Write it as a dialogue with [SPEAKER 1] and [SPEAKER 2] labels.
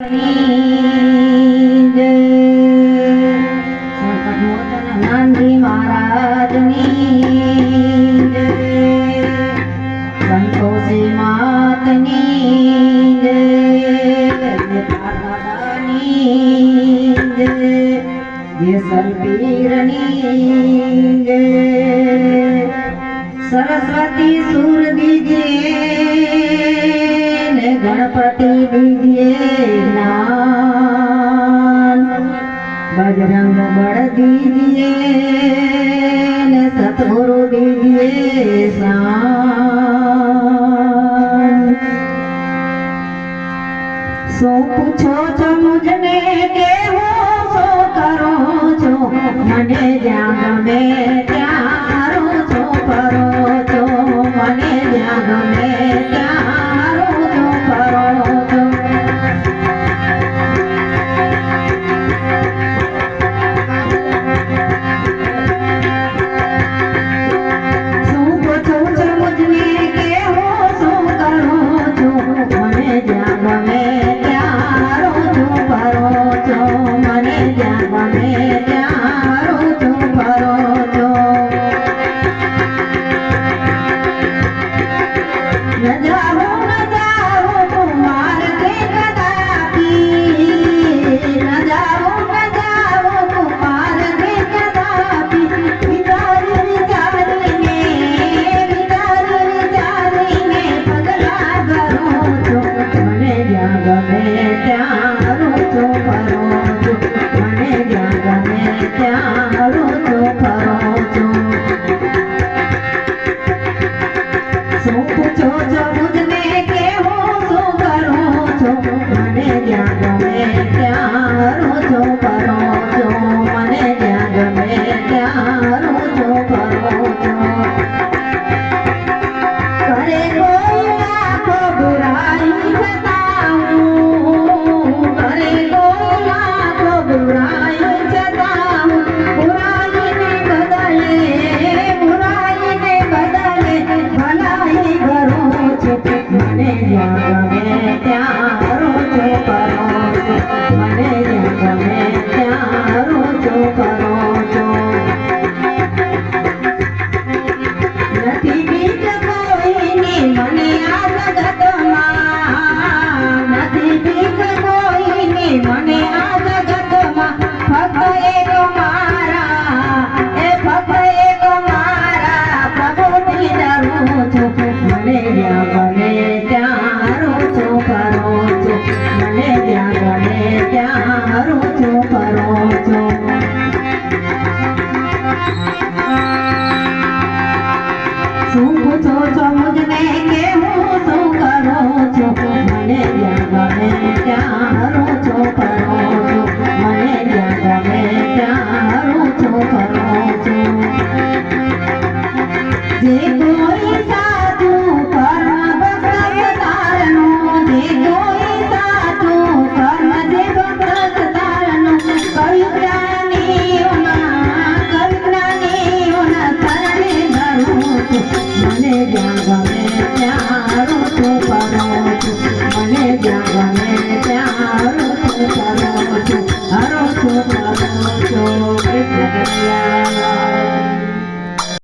[SPEAKER 1] નાની મહારાજની સંતોષી માતની સલપીરની સરસ્વતી સુર દીજીએ ને ગણપતિ દીજીએ જ્ઞાન बजरंग बड़ दीजिए ने सतगुरु दीजिए शान। सो पूछो छो मुझने के हो सो करो छो मने ज्यां गमे त्यां रो छो करो छो मने ज्यां गमे त्यां रो छो करो छो। મને જ્યાં ગમે ત્યાં